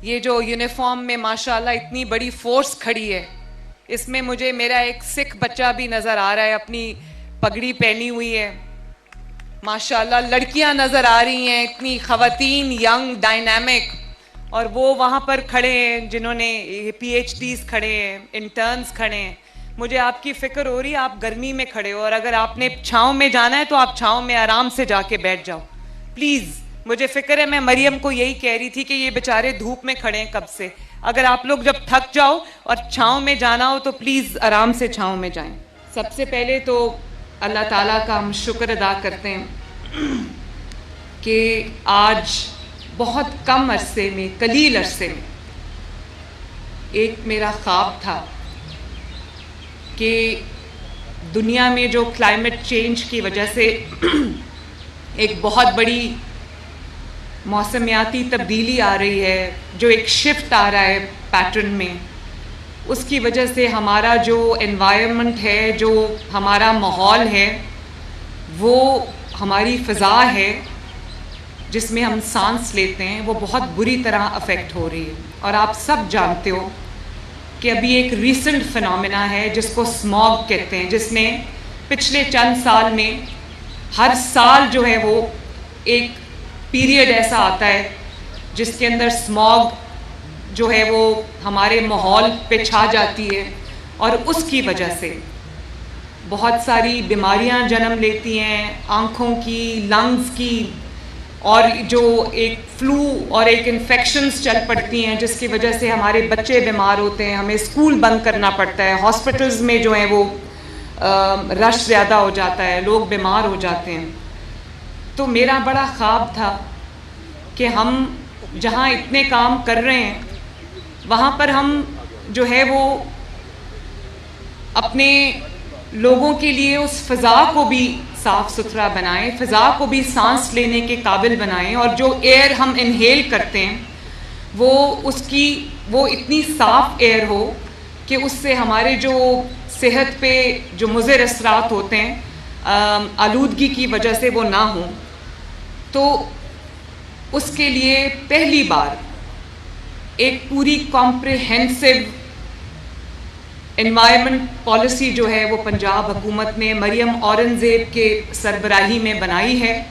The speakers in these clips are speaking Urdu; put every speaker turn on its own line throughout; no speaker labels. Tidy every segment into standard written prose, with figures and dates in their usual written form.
یہ جو یونیفارم میں ماشاءاللہ اتنی بڑی فورس کھڑی ہے، اس میں مجھے میرا ایک سکھ بچہ بھی نظر آ رہا ہے، اپنی پگڑی پہنی ہوئی ہے. ماشاءاللہ لڑکیاں نظر آ رہی ہیں، اتنی خواتین ینگ ڈائنامک، اور وہ وہاں پر کھڑے ہیں جنہوں نے پی ایچ ڈیز کھڑے ہیں، انٹرنز کھڑے ہیں. مجھے آپ کی فکر ہو رہی ہے، آپ گرمی میں کھڑے ہو، اور اگر آپ نے چھاؤں میں جانا ہے تو آپ چھاؤں میں آرام سے جا کے بیٹھ جاؤ پلیز. مجھے فکر ہے، میں مریم کو یہی کہہ رہی تھی کہ یہ بیچارے دھوپ میں کھڑے ہیں کب سے. اگر آپ لوگ جب تھک جاؤ اور چھاؤں میں جانا ہو تو پلیز آرام سے چھاؤں میں جائیں. سب سے پہلے تو اللہ تعالیٰ کا ہم شکر ادا کرتے ہیں کہ آج بہت کم عرصے میں، قلیل عرصے میں، ایک میرا خواب تھا کہ دنیا میں جو کلائمیٹ چینج کی وجہ سے ایک بہت بڑی موسمیاتی تبدیلی آ رہی ہے، جو ایک شفٹ آ رہا ہے پیٹرن میں، اس کی وجہ سے ہمارا جو انوائرمنٹ ہے، جو ہمارا ماحول ہے، وہ ہماری فضا ہے جس میں ہم سانس لیتے ہیں، وہ بہت بری طرح افیکٹ ہو رہی ہے. اور آپ سب جانتے ہو کہ ابھی ایک ریسنٹ فنومینا ہے جس کو اسموگ کہتے ہیں، جس نے پچھلے چند سال میں ہر سال جو ہے وہ ایک پیریڈ ایسا آتا ہے جس کے اندر اسموگ جو ہے وہ ہمارے ماحول پہ چھا جاتی ہے، اور اس کی وجہ سے بہت ساری بیماریاں جنم لیتی ہیں، آنکھوں کی، لنگز کی، اور جو ایک فلو اور ایک انفیکشنز چل پڑتی ہیں جس کی وجہ سے ہمارے بچے بیمار ہوتے ہیں، ہمیں اسکول بند کرنا پڑتا ہے، ہاسپٹلز میں جو ہیں وہ رش زیادہ ہو جاتا ہے، لوگ بیمار ہو جاتے ہیں. تو میرا بڑا خواب تھا کہ ہم جہاں اتنے کام کر رہے ہیں وہاں پر ہم جو ہے وہ اپنے لوگوں کے لیے اس فضا کو بھی صاف ستھرا بنائیں، فضا کو بھی سانس لینے کے قابل بنائیں، اور جو ایئر ہم انہیل کرتے ہیں وہ اتنی صاف ایئر ہو کہ اس سے ہمارے جو صحت پہ جو مضر اثرات ہوتے ہیں آلودگی کی وجہ سے وہ نہ ہوں. تو اس کے لیے پہلی بار ایک پوری کمپریہنسو انوائرمنٹ پالیسی جو ہے وہ پنجاب حکومت نے مریم اورنگزیب کے سربراہی میں بنائی ہے،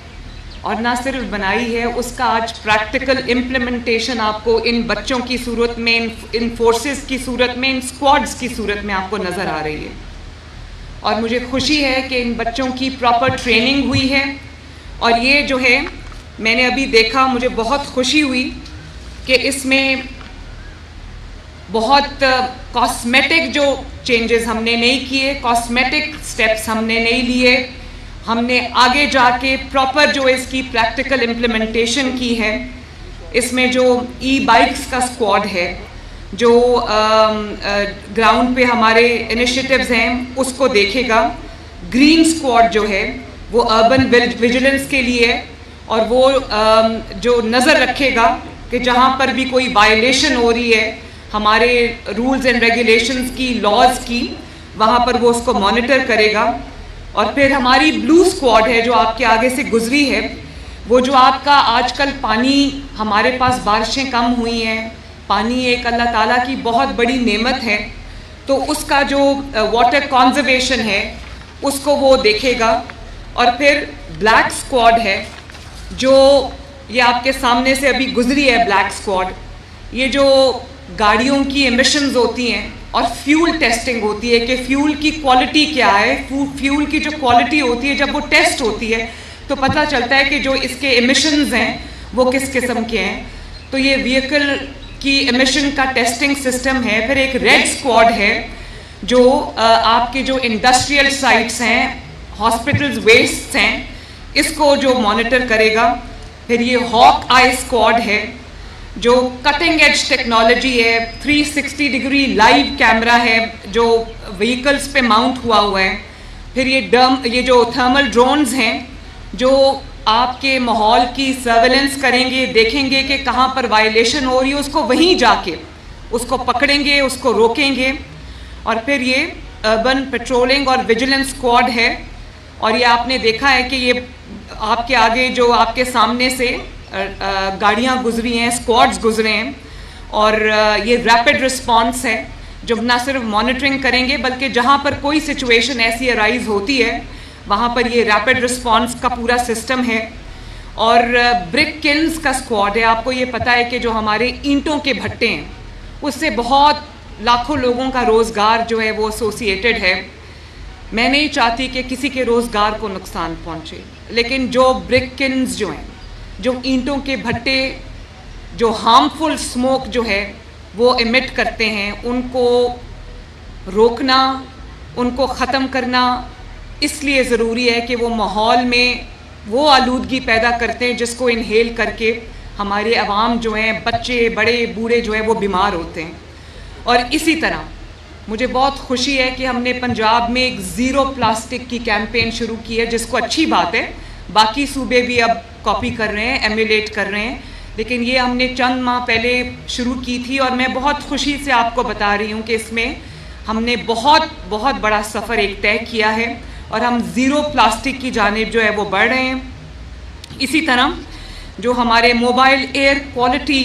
اور نہ صرف بنائی ہے، اس کا آج پریکٹیکل امپلیمنٹیشن آپ کو ان بچوں کی صورت میں، ان فورسز کی صورت میں، ان اسکواڈز کی صورت میں آپ کو نظر آ رہی ہے. اور مجھے خوشی ہے کہ ان بچوں کی پراپر ٹریننگ ہوئی ہے، اور یہ جو ہے میں نے ابھی دیکھا، مجھے بہت خوشی ہوئی کہ اس میں بہت کاسمیٹک جو چینجز ہم نے نہیں کیے، کاسمیٹک سٹیپس ہم نے نہیں لیے، ہم نے آگے جا کے پراپر جو اس کی پریکٹیکل امپلیمنٹیشن کی ہے. اس میں جو ای بائکس کا اسکواڈ ہے جو گراؤنڈ پہ ہمارے انیشیٹیوز ہیں اس کو دیکھے گا. گرین اسکواڈ جو ہے وہ اربن ویجیلنس کے لیے، اور وہ جو نظر رکھے گا کہ جہاں پر بھی کوئی وائلیشن ہو رہی ہے ہمارے رولز اینڈ ریگولیشنز کی، لاز کی، وہاں پر وہ اس کو مانیٹر کرے گا. اور پھر ہماری بلو اسکواڈ ہے جو آپ کے آگے سے گزری ہے، وہ جو آپ کا آج کل پانی، ہمارے پاس بارشیں کم ہوئی ہیں، پانی ایک اللہ تعالیٰ کی بہت بڑی نعمت ہے، تو اس کا جو واٹر کنزرویشن ہے اس کو وہ دیکھے گا. اور پھر بلیک اسکواڈ ہے جو یہ آپ کے سامنے سے ابھی گزری ہے. بلیک اسکواڈ یہ جو گاڑیوں کی ایمیشنز ہوتی ہیں اور فیول ٹیسٹنگ ہوتی ہے کہ فیول کی کوالٹی کیا ہے، فیول کی جو کوالٹی ہوتی ہے جب وہ ٹیسٹ ہوتی ہے تو پتہ چلتا ہے کہ جو اس کے ایمیشنز ہیں وہ کس قسم کے ہیں. تو یہ وہیکل کی ایمیشن کا ٹیسٹنگ سسٹم ہے. پھر ایک ریڈ اسکواڈ ہے جو آپ کے جو انڈسٹریل سائٹس ہیں، ہاسپٹلز ویسٹ ہیں، اس کو جو مانیٹر کرے گا. پھر یہ ہاک آئی اسکواڈ ہے جو کٹنگ ایج ٹیکنالوجی ہے، 360 ڈگری لائیو کیمرہ ہے جو وہیکلز پہ ماؤنٹ ہوا ہے. پھر یہ جو تھرمل ڈرونز ہیں جو آپ کے ماحول کی سرویلنس کریں گے، دیکھیں گے کہ کہاں پر وائلیشن ہو رہی ہے، اس کو وہیں جا کے اس کو پکڑیں گے، اس کو روکیں گے. اور پھر یہ اربن پیٹرولنگ اور ویجیلنس اسکواڈ ہے، اور یہ آپ نے دیکھا ہے کہ یہ آپ کے آگے جو آپ کے سامنے سے گاڑیاں گزری ہیں، اسکواڈز گزرے ہیں، اور یہ ریپڈ رسپانس ہے جو نہ صرف مانیٹرنگ کریں گے بلکہ جہاں پر کوئی سچویشن ایسی ارائز ہوتی ہے وہاں پر یہ ریپڈ رسپانس کا پورا سسٹم ہے. اور برک کلنز کا اسکواڈ ہے. آپ کو یہ پتہ ہے کہ جو ہمارے اینٹوں کے بھٹے ہیں اس سے بہت لاکھوں لوگوں کا روزگار جو ہے وہ ایسوسیٹڈ ہے. میں نہیں چاہتی کہ کسی کے روزگار کو نقصان پہنچے, لیکن جو برک کلنز جو ہیں, جو اینٹوں کے بھٹے جو ہارمفل اسموک جو ہے وہ ایمٹ کرتے ہیں, ان کو روکنا, ان کو ختم کرنا اس لیے ضروری ہے کہ وہ ماحول میں وہ آلودگی پیدا کرتے ہیں جس کو انہیل کر کے ہمارے عوام جو ہیں, بچے بڑے بوڑھے جو ہیں وہ بیمار ہوتے ہیں. اور اسی طرح مجھے بہت خوشی ہے کہ ہم نے پنجاب میں ایک زیرو پلاسٹک کی کیمپین شروع کی ہے, جس کو اچھی بات ہے باقی صوبے بھی اب کاپی کر رہے ہیں, ایمولیٹ کر رہے ہیں, لیکن یہ ہم نے چند ماہ پہلے شروع کی تھی. اور میں بہت خوشی سے آپ کو بتا رہی ہوں کہ اس میں ہم نے بہت بڑا سفر ایک طے کیا ہے اور ہم زیرو پلاسٹک کی جانب جو ہے وہ بڑھ رہے ہیں. اسی طرح جو ہمارے mobile air quality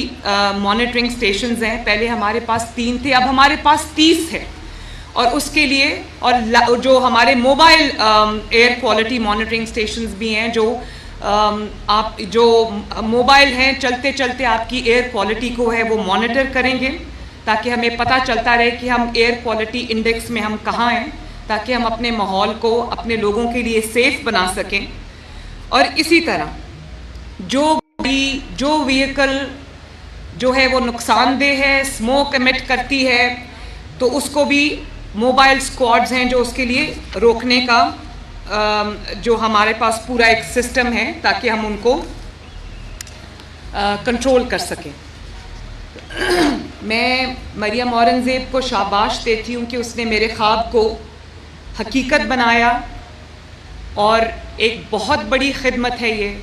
monitoring stations ہیں, پہلے ہمارے پاس 3 تھے, اب ہمارے پاس 30 ہے. اور اس کے لیے اور جو ہمارے mobile air quality monitoring stations بھی ہیں, جو آپ جو موبائل ہیں چلتے چلتے آپ کی ایئر کوالٹی کو ہے وہ مانیٹر کریں گے, تاکہ ہمیں پتہ چلتا رہے کہ ہم ایئر کوالٹی انڈیکس میں ہم کہاں ہیں, تاکہ ہم اپنے ماحول کو اپنے لوگوں کے لیے سیف بنا سکیں. اور اسی طرح جو وہیکل جو ہے وہ نقصان دہ ہے, اسموک ایمٹ کرتی ہے, تو اس کو بھی موبائل اسکواڈز ہیں جو اس کے لیے روکنے کا جو ہمارے پاس پورا ایک سسٹم ہے تاکہ ہم ان کو کنٹرول کر سکیں. میں مریم اورنگزیب کو شاباش دیتی ہوں کہ اس نے میرے خواب کو حقیقت بنایا, اور ایک بہت بڑی خدمت ہے یہ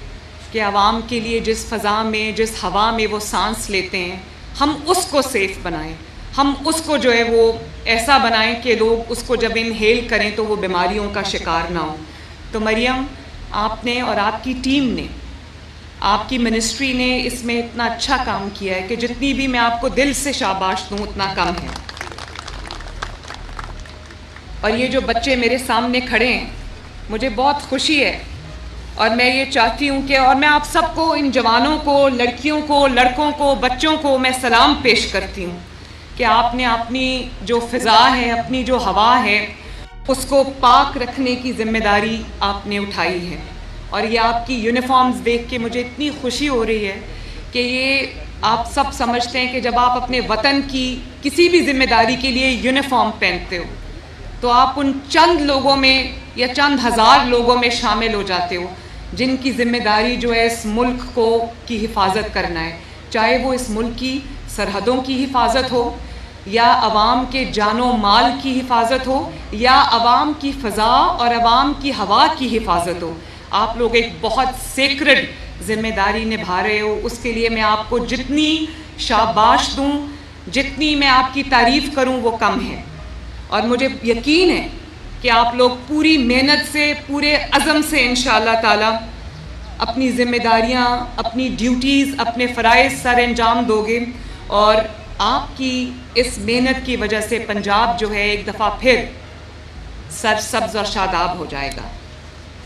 کہ عوام کے لیے جس فضا میں جس ہوا میں وہ سانس لیتے ہیں ہم اس کو سیف بنائیں, ہم اس کو جو ہے وہ ایسا بنائیں کہ لوگ اس کو جب انہیل کریں تو وہ بیماریوں کا شکار نہ ہوں. تو مریم, آپ نے اور آپ کی ٹیم نے, آپ کی منسٹری نے اس میں اتنا اچھا کام کیا ہے کہ جتنی بھی میں آپ کو دل سے شاباش دوں اتنا کم ہے. اور یہ جو بچے میرے سامنے کھڑے ہیں, مجھے بہت خوشی ہے, اور میں یہ چاہتی ہوں کہ, اور میں آپ سب کو, ان جوانوں کو, لڑکیوں کو, لڑکوں کو, بچوں کو میں سلام پیش کرتی ہوں کہ آپ نے اپنی جو فضا ہے, اپنی جو ہوا ہے, اس کو پاک رکھنے کی ذمہ داری آپ نے اٹھائی ہے. اور یہ آپ کی یونیفارمز دیکھ کے مجھے اتنی خوشی ہو رہی ہے کہ یہ آپ سب سمجھتے ہیں کہ جب آپ اپنے وطن کی کسی بھی ذمہ داری کے لیے یونیفارم پہنتے ہو تو آپ ان چند لوگوں میں یا چند ہزار لوگوں میں شامل ہو جاتے ہو جن کی ذمہ داری جو ہے اس ملک کو کی حفاظت کرنا ہے, چاہے وہ اس ملک کی سرحدوں کی حفاظت ہو, یا عوام کے جان و مال کی حفاظت ہو, یا عوام کی فضا اور عوام کی ہوا کی حفاظت ہو. آپ لوگ ایک بہت سیکرڈ ذمہ داری نبھا رہے ہو. اس کے لیے میں آپ کو جتنی شاباش دوں, جتنی میں آپ کی تعریف کروں وہ کم ہے. اور مجھے یقین ہے کہ آپ لوگ پوری محنت سے, پورے عزم سے انشاءاللہ تعالی اپنی ذمہ داریاں, اپنی ڈیوٹیز, اپنے فرائض سر انجام دو گے, اور آپ کی اس محنت کی وجہ سے پنجاب جو ہے ایک دفعہ پھر سرسبز اور شاداب ہو جائے گا.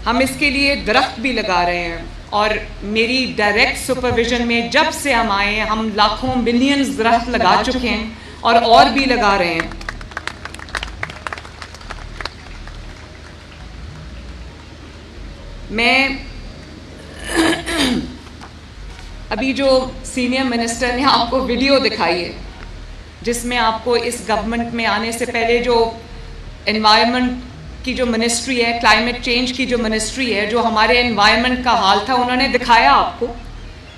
ہم اس کے لیے درخت بھی لگا رہے ہیں, اور میری ڈائریکٹ سپرویژن میں جب سے ہم آئے ہیں ہم لاکھوں ملینز درخت لگا چکے ہیں اور بھی لگا رہے ہیں. میں ابھی جو سینئر منسٹر نے آپ کو ویڈیو دکھائی ہے جس میں آپ کو اس گورنمنٹ میں آنے سے پہلے جو انوائرمنٹ کی جو منسٹری ہے, کلائمیٹ چینج کی جو منسٹری ہے, جو ہمارے انوائرمنٹ کا حال تھا, انہوں نے دکھایا آپ کو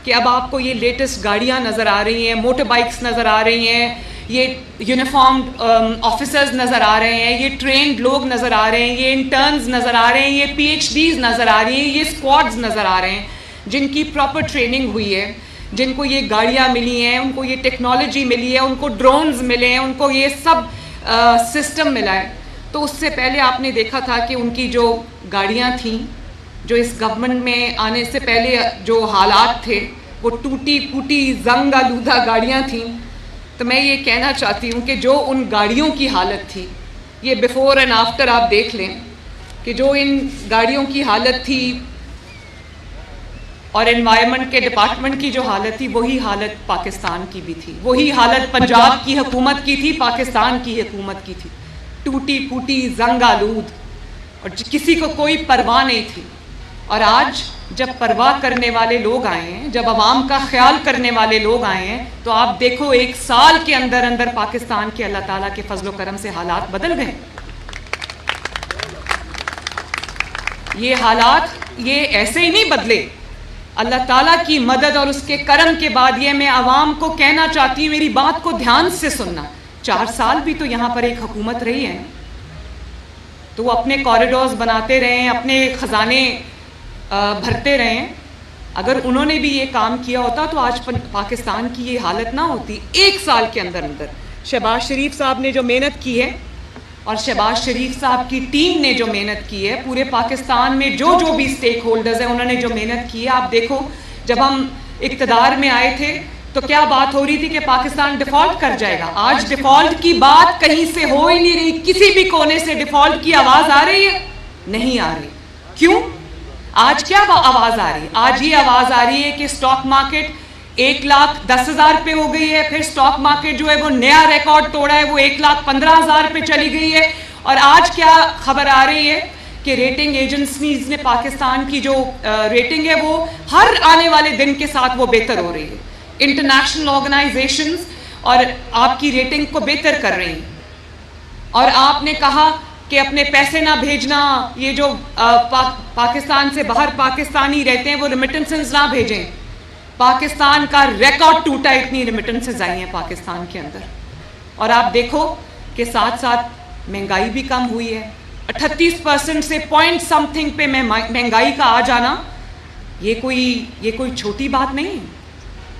کہ اب آپ کو یہ لیٹسٹ گاڑیاں نظر آ رہی ہیں, موٹر بائکس نظر آ رہی ہیں, یہ یونیفارمڈ آفیسرز نظر آ رہے ہیں, یہ ٹرینڈ لوگ نظر آ رہے ہیں, یہ انٹرنز نظر آ رہے ہیں, یہ پی ایچ ڈیز نظر آ رہی ہیں, یہ اسکواڈز نظر آ رہے ہیں جن کی پراپر ٹریننگ ہوئی ہے, جن کو یہ گاڑیاں ملی ہیں, ان کو یہ ٹیکنالوجی ملی ہے, ان کو ڈرونز ملے ہیں, ان کو یہ سب سسٹم ملا ہے. تو اس سے پہلے آپ نے دیکھا تھا کہ ان کی جو گاڑیاں تھیں, جو اس گورنمنٹ میں آنے سے پہلے جو حالات تھے, وہ ٹوٹی پھوٹی زنگ آلودہ گاڑیاں تھیں. تو میں یہ کہنا چاہتی ہوں کہ جو ان گاڑیوں کی حالت تھی، یہ بیفور اینڈ آفٹر آپ دیکھ لیں کہ جو ان گاڑیوں کی حالت تھی اور انوائرمنٹ کے ڈپارٹمنٹ کی جو حالت تھی، وہی حالت پاکستان کی بھی تھی، وہی حالت پنجاب کی حکومت کی تھی، پاکستان کی حکومت کی تھی، ٹوٹی پھوٹی، زنگ آلود، اور کسی کو کوئی پرواہ نہیں تھی۔ اور آج جب پرواہ کرنے والے لوگ آئے ہیں، جب عوام کا خیال کرنے والے لوگ آئے ہیں، تو آپ دیکھو 1 سال کے اندر اندر پاکستان کے اللہ تعالیٰ کے فضل و کرم سے حالات بدل گئے۔ یہ حالات یہ ایسے ہی نہیں بدلے، اللہ تعالیٰ کی مدد اور اس کے کرم کے بعد۔ یہ میں عوام کو کہنا چاہتی ہوں، میری بات کو دھیان سے سننا، 4 سال بھی تو یہاں پر ایک حکومت رہی ہے، تو وہ اپنے کوریڈورز بناتے رہے ہیں، اپنے خزانے بھرتے رہے ہیں۔ اگر انہوں نے بھی یہ کام کیا ہوتا تو آج پاکستان کی یہ حالت نہ ہوتی۔ 1 سال کے اندر اندر شہباز شریف صاحب نے جو محنت کی ہے، اور شہباز شریف صاحب کی ٹیم نے جو محنت کی ہے، پورے پاکستان میں جو بھی اسٹیک ہولڈرز ہیں انہوں نے جو محنت کی ہے، آپ دیکھو جب ہم اقتدار میں آئے تھے تو کیا بات ہو رہی تھی کہ پاکستان ڈیفالٹ کر جائے گا۔ آج ڈیفالٹ کی بات کہیں سے ہو ہی نہیں رہی، کسی بھی کونے سے ڈیفالٹ کی آواز آ رہی ہے؟ نہیں آ رہی۔ کیوں؟ آج کیا آواز آ رہی ہے؟ آج یہ آواز آ رہی ہے کہ سٹاک مارکیٹ 1,10,000 پہ ہو گئی ہے، پھر سٹاک مارکیٹ جو ہے وہ نیا ریکارڈ توڑا ہے، وہ 1,15,000 پہ چلی گئی ہے۔ اور آج کیا خبر آ رہی ہے کہ ریٹنگ ایجنسیز نے پاکستان کی جو ریٹنگ ہے وہ ہر آنے والے دن کے ساتھ وہ بہتر ہو رہی ہے۔ انٹرنیشنل آرگنائزیشنز اور آپ کی ریٹنگ کو بہتر کر رہی ہیں۔ اور آپ نے کہا کہ اپنے پیسے نہ بھیجنا، یہ جو پاکستان سے باہر پاکستانی رہتے ہیں وہ ریمیٹنسز نہ بھیجیں۔ پاکستان کا ریکارڈ ٹوٹا، اتنی ریمیٹنسز آئی ہیں پاکستان کے اندر۔ اور آپ دیکھو کہ ساتھ ساتھ مہنگائی بھی کم ہوئی ہے، 38% سے پوائنٹ سم تھنگ پہ مہنگائی کا آ جانا یہ کوئی چھوٹی بات نہیں ہے۔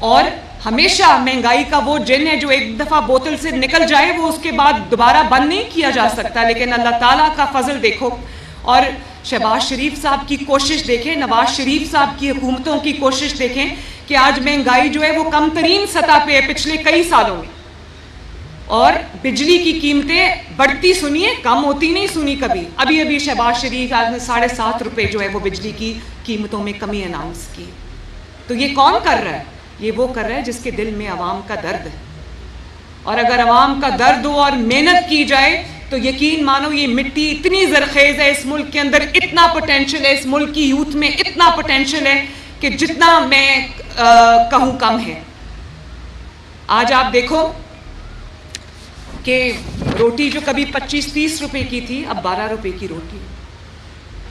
اور ہمیشہ مہنگائی کا وہ جن ہے جو ایک دفعہ بوتل سے نکل جائے وہ اس کے بعد دوبارہ بند نہیں کیا جا سکتا، لیکن اللہ تعالیٰ کا فضل دیکھو اور شہباز شریف صاحب کی کوشش دیکھیں، نواز شریف صاحب کی حکومتوں کی کوشش دیکھیں کہ آج مہنگائی جو ہے وہ کم ترین سطح پہ ہے پچھلے کئی سالوں میں۔ اور بجلی کی قیمتیں بڑھتی سنیے، کم ہوتی نہیں سنی کبھی۔ ابھی شہباز شریف آج نے 7.5 روپے جو ہے وہ بجلی کی قیمتوں میں کمی اناؤنس کی۔ تو یہ کون کر رہا ہے؟ یہ وہ کر رہا ہے جس کے دل میں عوام کا درد ہے۔ اور اگر عوام کا درد ہو اور محنت کی جائے تو یقین مانو یہ مٹی اتنی زرخیز ہے، اس ملک کے اندر اتنا پوٹینشل ہے، اس ملک کی یوتھ میں اتنا پوٹینشل ہے کہ جتنا میں کہوں کم ہے۔ آج آپ دیکھو کہ روٹی جو کبھی 25-30 روپے کی تھی اب 12 روپے کی روٹی،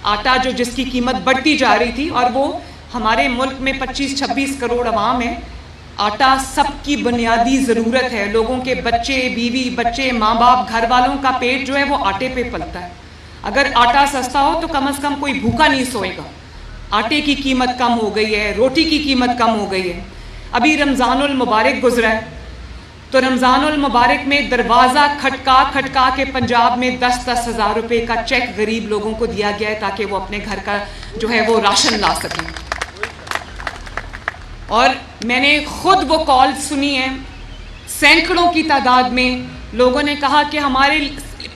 آٹا جو جس کی قیمت بڑھتی جا رہی تھی، اور وہ ہمارے ملک میں 25-26 کروڑ عوام ہیں، آٹا سب کی بنیادی ضرورت ہے۔ لوگوں کے بچے، بیوی بچے، ماں باپ، گھر والوں کا پیٹ جو ہے وہ آٹے پہ پلتا ہے۔ اگر آٹا سستا ہو تو کم از کم کوئی بھوکا نہیں سوئے گا۔ آٹے کی قیمت کم ہو گئی ہے، روٹی کی قیمت کم ہو گئی ہے۔ ابھی رمضان المبارک گزرا ہے تو رمضان المبارک میں دروازہ کھٹکا کے پنجاب میں 10-10 ہزار روپے کا چیک غریب لوگوں کو دیا گیا ہے تاکہ وہ اپنے گھر کا جو ہے وہ راشن لا سکیں۔ اور میں نے خود وہ کال سنی ہے، سینکڑوں کی تعداد میں لوگوں نے کہا کہ ہمارے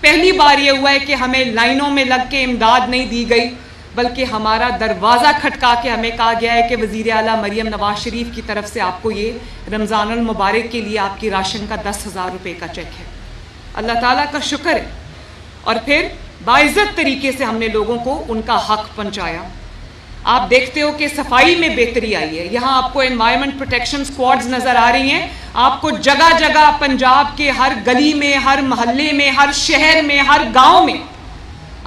پہلی بار یہ ہوا ہے کہ ہمیں لائنوں میں لگ کے امداد نہیں دی گئی، بلکہ ہمارا دروازہ کھٹکا کے ہمیں کہا گیا ہے کہ وزیر اعلیٰ مریم نواز شریف کی طرف سے آپ کو یہ رمضان المبارک کے لیے آپ کی راشن کا 10,000 روپے کا چیک ہے۔ اللہ تعالیٰ کا شکر ہے۔ اور پھر باعزت طریقے سے ہم نے لوگوں کو ان کا حق پہنچایا۔ آپ دیکھتے ہو کہ صفائی میں بہتری آئی ہے، یہاں آپ کو انوائرمنٹ پروٹیکشن سکواڈز نظر آ رہی ہیں، آپ کو جگہ جگہ پنجاب کے ہر گلی میں، ہر محلے میں، ہر شہر میں، ہر گاؤں میں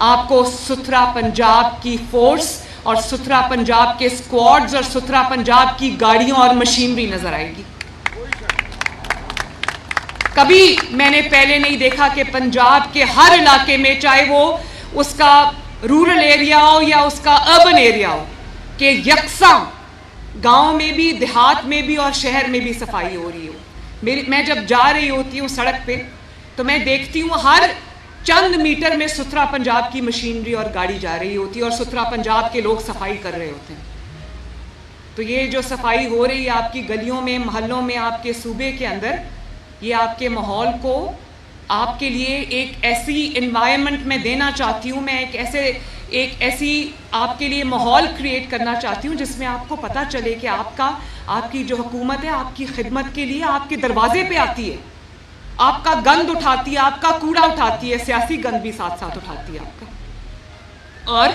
آپ کو ستھرا پنجاب کی فورس اور ستھرا پنجاب کے سکواڈز اور ستھرا پنجاب کی گاڑیوں اور مشینری نظر آئے گی۔ کبھی میں نے پہلے نہیں دیکھا کہ پنجاب کے ہر علاقے میں، چاہے وہ اس کا رورل ایریا ہو یا اس کا اربن ایریا ہو، کہ یکساں گاؤں میں بھی، دیہات میں بھی اور شہر میں بھی صفائی ہو رہی ہو۔ میں جب جا رہی ہوتی ہوں سڑک پہ تو میں دیکھتی ہوں ہر چند میٹر میں ستھرا پنجاب کی مشینری اور گاڑی جا رہی ہوتی ہے اور ستھرا پنجاب کے لوگ صفائی کر رہے ہوتے ہیں۔ تو یہ جو صفائی ہو رہی ہے آپ کی گلیوں میں، محلوں میں، آپ کے صوبے کے اندر، یہ آپ کے ماحول کو آپ کے لیے ایک ایسی انوائرمنٹ میں دینا چاہتی ہوں، میں ایک ایسی آپ کے لیے ماحول کریٹ کرنا چاہتی ہوں جس میں آپ کو پتہ چلے کہ آپ کی جو حکومت ہے آپ کی خدمت کے لیے آپ کے دروازے پہ آتی ہے، آپ کا گند اٹھاتی ہے، آپ کا کوڑا اٹھاتی ہے، سیاسی گند بھی ساتھ ساتھ اٹھاتی ہے آپ کا۔ اور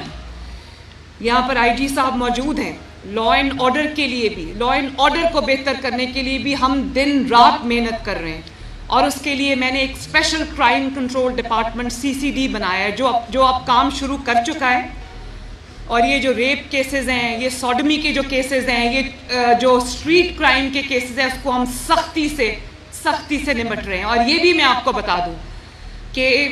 یہاں پر آئی جی صاحب موجود ہیں، لا اینڈ آرڈر کے لیے بھی، لا اینڈ آرڈر کو بہتر کرنے کے لیے بھی ہم دن رات محنت کر رہے ہیں، اور اس کے لیے میں نے ایک special crime control department CCD بنایا ہے جو اب کام شروع کر چکا ہے۔ اور یہ جو ریپ کیسز ہیں، یہ سوڈمی کے جو کیسز ہیں، یہ جو اسٹریٹ کرائم کے کیسز ہیں، اس کو ہم سختی سے نمٹ رہے ہیں۔ اور یہ بھی میں آپ کو بتا دوں کہ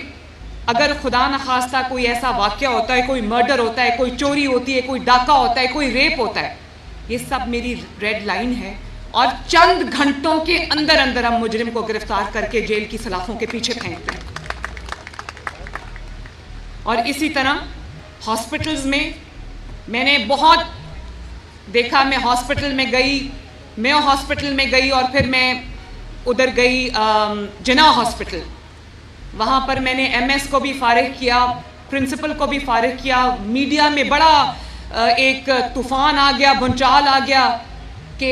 اگر خدا نخواستہ کوئی ایسا واقعہ ہوتا ہے، کوئی مرڈر ہوتا ہے، کوئی چوری ہوتی ہے، کوئی ڈاکہ ہوتا ہے، کوئی ریپ ہوتا ہے، یہ سب میری ریڈ لائن ہے، اور چند گھنٹوں کے اندر ہم مجرم کو گرفتار کر کے جیل کی سلاخوں کے پیچھے پھینکتے ہیں۔ اور اسی طرح ہاسپٹلز میں نے بہت دیکھا، میں ہاسپٹل میں گئی، میو ہاسپٹل میں گئی، اور پھر میں ادھر گئی جناح ہاسپٹل، وہاں پر میں نے MS کو بھی فارغ کیا، پرنسپل کو بھی فارغ کیا۔ میڈیا میں بڑا ایک طوفان آ گیا، بھونچال آ گیا کہ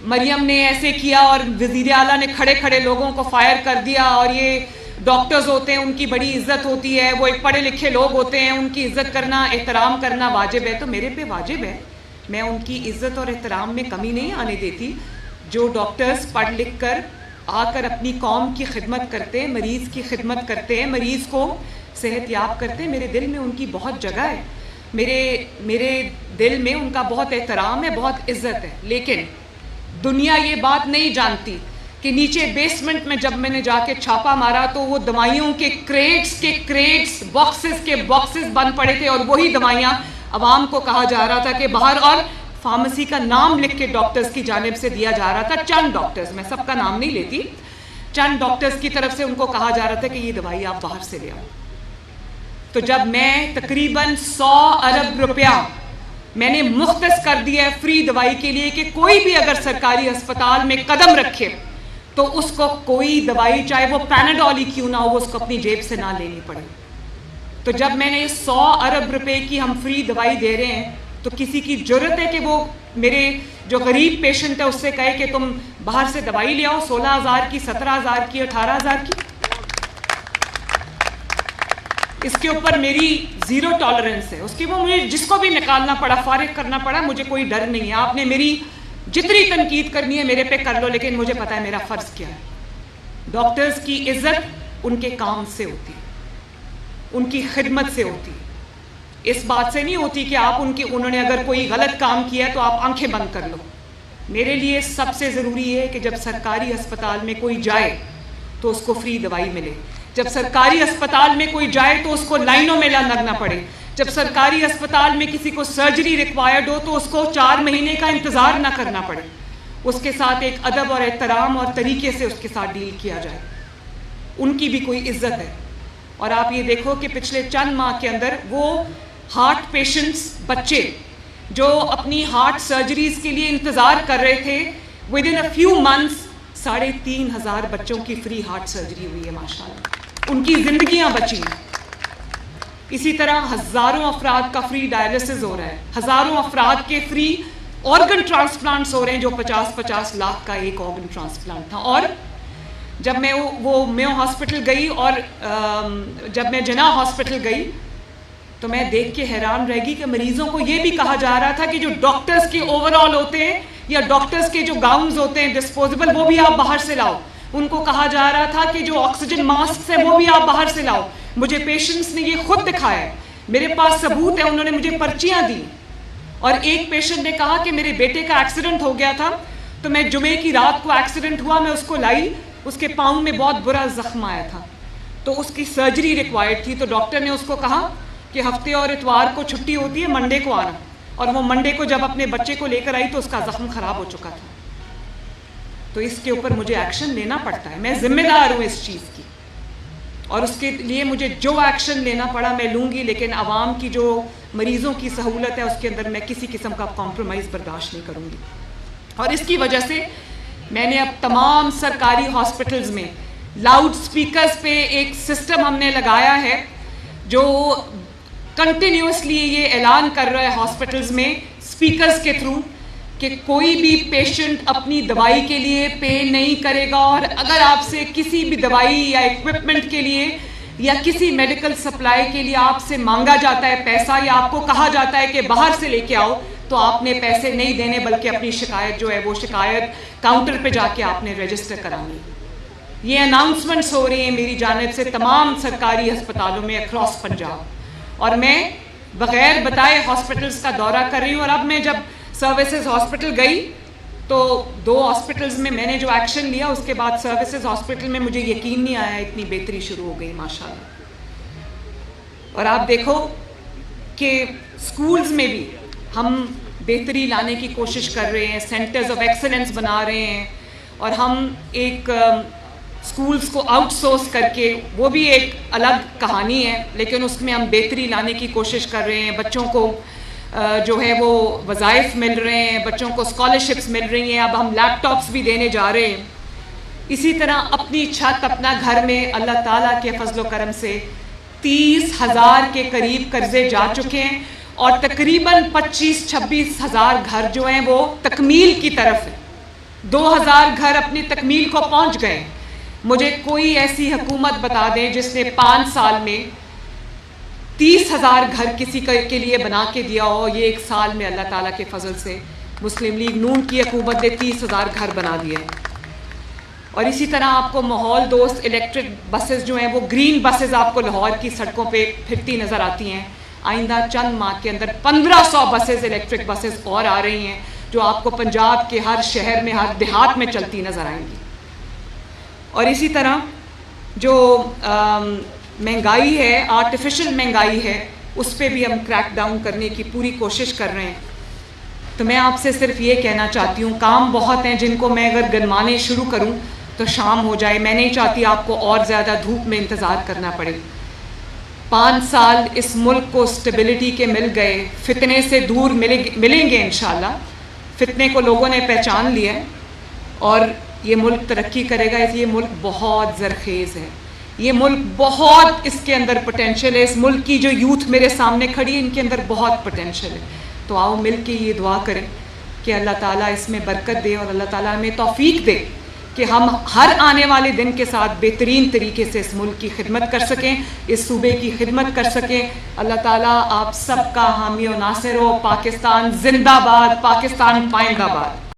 مریم نے ایسے کیا، اور وزیر اعلیٰ نے کھڑے لوگوں کو فائر کر دیا، اور یہ ڈاکٹرز ہوتے ہیں، ان کی بڑی عزت ہوتی ہے، وہ ایک پڑھے لکھے لوگ ہوتے ہیں، ان کی عزت کرنا، احترام کرنا واجب ہے۔ تو میرے پہ واجب ہے، میں ان کی عزت اور احترام میں کمی نہیں آنے دیتی۔ جو ڈاکٹرز پڑھ لکھ کر آ کر اپنی قوم کی خدمت کرتے ہیں، مریض کی خدمت کرتے ہیں، مریض کو صحت یاب کرتے ہیں، میرے دل میں ان کی بہت جگہ ہے، میرے دل میں ان کا بہت احترام ہے، بہت عزت ہے۔ لیکن دنیا یہ بات نہیں جانتی کہ نیچے بیسمنٹ میں جب میں نے جا کے چھاپا مارا تو وہ دوائیوں کے کریٹس باکسز بند پڑے تھے، اور وہی دوائیاں عوام کو کہا جا رہا تھا کہ باہر، اور فارمیسی کا نام لکھ کے ڈاکٹرز کی جانب سے دیا جا رہا تھا، چند ڈاکٹرز، میں سب کا نام نہیں لیتی، چند ڈاکٹرز کی طرف سے ان کو کہا جا رہا تھا کہ یہ دوائی آپ باہر سے لے آؤ۔ تو جب میں تقریباً 100 ارب روپیہ میں نے مختص کر دیا ہے فری دوائی کے لیے کہ کوئی بھی اگر سرکاری ہسپتال میں قدم رکھے تو اس کو کوئی دوائی، چاہے وہ پیناڈول ہی کیوں نہ ہو، وہ اس کو اپنی جیب سے نہ لینی پڑے۔ تو جب میں نے 100 ارب روپے کی ہم فری دوائی دے رہے ہیں، تو کسی کی جرت ہے کہ وہ میرے جو غریب پیشنٹ ہے اس سے کہے کہ تم باہر سے دوائی لے آؤ 16,000 کی، 17,000 کی، 18,000 کی؟ اس کے اوپر میری زیرو ٹالرنس ہے، اس کی وہ مجھے جس کو بھی نکالنا پڑا، فارغ کرنا پڑا، مجھے کوئی ڈر نہیں ہے۔ آپ نے میری جتنی تنقید کرنی ہے میرے پہ کر لو، لیکن مجھے پتا ہے میرا فرض کیا ہے۔ ڈاکٹرز کی عزت ان کے کام سے ہوتی، ان کی خدمت سے ہوتی، اس بات سے نہیں ہوتی کہ انہوں نے اگر کوئی غلط کام کیا تو آپ آنکھیں بند کر لو۔ میرے لیے سب سے ضروری ہے کہ جب سرکاری ہسپتال میں کوئی جائے تو اس کو فری دوائی ملے، جب سرکاری ہسپتال میں کوئی جائے تو اس کو لائنوں میں لگنا پڑے، جب سرکاری ہسپتال میں کسی کو سرجری ریکوائرڈ ہو تو اس کو 4 مہینے کا انتظار نہ کرنا پڑے، اس کے ساتھ ایک ادب اور احترام اور طریقے سے اس کے ساتھ ڈیل کیا جائے، ان کی بھی کوئی عزت ہے۔ اور آپ یہ دیکھو کہ پچھلے چند ماہ کے اندر وہ ہارٹ پیشنٹس، بچے جو اپنی ہارٹ سرجریز کے لیے انتظار کر رہے تھے، with in a few months 3,500 بچوں کی فری ہارٹ سرجری ہوئی ہے، ماشاءاللہ، ان کی زندگیاں بچی ہیں۔ اسی طرح ہزاروں افراد کا فری ڈائلسس ہو رہا ہے، ہزاروں افراد کے فری آرگن ٹرانسپلانٹس ہو رہے ہیں، جو 50 لاکھ کا ایک آرگن ٹرانسپلانٹ تھا۔ اور جب میں وہ میو ہاسپٹل گئی اور جب میں جناح ہاسپٹل گئی تو میں دیکھ کے حیران رہ گئی کہ مریضوں کو یہ بھی کہا جا رہا تھا کہ جو ڈاکٹرز کے اوور آل ہوتے ہیں یا ڈاکٹرز کے جو گاؤنز ہوتے ہیں ڈسپوزیبل، وہ بھی آپ باہر سے لاؤ۔ ان کو کہا جا رہا تھا کہ جو آکسیجن ماسک ہیں وہ بھی آپ باہر سے لاؤ۔ مجھے پیشنٹس نے یہ خود دکھایا ہے، میرے پاس ثبوت ہے، انہوں نے مجھے پرچیاں دی۔ اور ایک پیشنٹ نے کہا کہ میرے بیٹے کا ایکسیڈنٹ ہو گیا تھا، تو میں جمعے کی رات کو ایکسیڈنٹ ہوا، میں اس کو لائی، اس کے پاؤں میں بہت برا زخم آیا تھا، تو اس کی سرجری ریکوائرڈ تھی، تو ڈاکٹر نے اس کو کہا کہ ہفتے اور اتوار کو چھٹی ہوتی ہے، منڈے کو آنا۔ اور وہ منڈے کو جب اپنے بچے کو لے کر آئی تو اس کا زخم خراب ہو چکا تھا۔ تو اس کے اوپر مجھے ایکشن لینا پڑتا ہے، میں ذمہ دار ہوں اس چیز کی، اور اس کے لیے مجھے جو ایکشن لینا پڑا میں لوں گی، لیکن عوام کی جو مریضوں کی سہولت ہے اس کے اندر میں کسی قسم کا کمپرومائز برداشت نہیں کروں گی۔ اور اس کی وجہ سے میں نے اب تمام سرکاری ہاسپٹلز میں لاؤڈ سپیکرز پہ ایک سسٹم ہم نے لگایا ہے جو کنٹینیوسلی یہ اعلان کر رہا ہے ہاسپٹلز میں سپیکرز کے تھرو کہ کوئی بھی پیشنٹ اپنی دوائی کے لیے پے نہیں کرے گا، اور اگر آپ سے کسی بھی دوائی یا ایکوپمنٹ کے لیے یا کسی میڈیکل سپلائی کے لیے آپ سے مانگا جاتا ہے پیسہ، یا آپ کو کہا جاتا ہے کہ باہر سے لے کے آؤ، تو آپ نے پیسے نہیں دینے، بلکہ اپنی شکایت جو ہے وہ شکایت کاؤنٹر پہ جا کے آپ نے رجسٹر کرانی۔ یہ اناؤنسمنٹس ہو رہی ہیں میری جانب سے تمام سرکاری ہسپتالوں میں اکراس پنجاب، اور میں بغیر بتائے ہاسپٹلز کا دورہ کر رہی ہوں۔ اور اب میں جب سروسز ہاسپٹل گئی تو 2 ہاسپٹلز میں نے جو ایکشن لیا، اس کے بعد سروسز ہاسپٹل میں مجھے یقین نہیں آیا اتنی بہتری شروع ہو گئی ماشاءاللہ۔ اور آپ دیکھو کہ سکولز میں بھی ہم بہتری لانے کی کوشش کر رہے ہیں، سینٹرز آف ایکسلنس بنا رہے ہیں، اور ہم ایک سکولز کو آؤٹ سورس کر کے، وہ بھی ایک الگ کہانی ہے، لیکن اس میں ہم بہتری لانے کی کوشش کر رہے ہیں۔ بچوں کو جو ہے وہ وظائف مل رہے ہیں، بچوں کو اسکالرشپس مل رہی ہیں، اب ہم لیپ ٹاپس بھی دینے جا رہے ہیں۔ اسی طرح اپنی چھت اپنا گھر میں اللہ تعالیٰ کے فضل و کرم سے 30,000 کے قریب قرضے جا چکے ہیں، اور تقریباً 25-26 ہزار گھر جو ہیں وہ تکمیل کی طرف ہیں۔ 2,000 گھر اپنی تکمیل کو پہنچ گئے۔ مجھے کوئی ایسی حکومت بتا دیں جس نے 5 سال میں 30,000 گھر کسی کے لیے بنا کے دیا ہو۔ یہ 1 سال میں اللہ تعالیٰ کے فضل سے مسلم لیگ نون کی حکومت نے 30,000 گھر بنا دیے ہیں۔ اور اسی طرح آپ کو ماحول دوست الیکٹرک بسز جو ہیں وہ گرین بسز آپ کو لاہور کی سڑکوں پہ پھرتی نظر آتی ہیں۔ آئندہ چند ماہ کے اندر 1500 بسز الیکٹرک بسز اور آ رہی ہیں، جو آپ کو پنجاب کے ہر شہر میں ہر دیہات میں چلتی نظر آئیں گی۔ اور اسی طرح جو مہنگائی ہے، آرٹیفیشل مہنگائی ہے، اس پہ بھی ہم کریک ڈاؤن کرنے کی پوری کوشش کر رہے ہیں۔ تو میں آپ سے صرف یہ کہنا چاہتی ہوں، کام بہت ہیں جن کو میں اگر گنوانے شروع کروں تو شام ہو جائے۔ میں نہیں چاہتی آپ کو اور زیادہ دھوپ میں انتظار کرنا پڑے۔ 5 سال اس ملک کو سٹیبلٹی کے مل گئے، فتنے سے دور ملیں گے انشاءاللہ۔ فتنے کو لوگوں نے پہچان لیا ہے، اور یہ ملک ترقی کرے گا۔ یہ ملک بہت زرخیز ہے، یہ ملک بہت، اس کے اندر پوٹینشل ہے۔ اس ملک کی جو یوتھ میرے سامنے کھڑی ہے، ان کے اندر بہت پوٹینشل ہے۔ تو آؤ مل کے یہ دعا کریں کہ اللہ تعالیٰ اس میں برکت دے، اور اللہ تعالیٰ ہمیں توفیق دے کہ ہم ہر آنے والے دن کے ساتھ بہترین طریقے سے اس ملک کی خدمت کر سکیں، اس صوبے کی خدمت کر سکیں۔ اللہ تعالیٰ آپ سب کا حامی و ناصر ہو۔ پاکستان زندہ باد، پاکستان پائندہ باد۔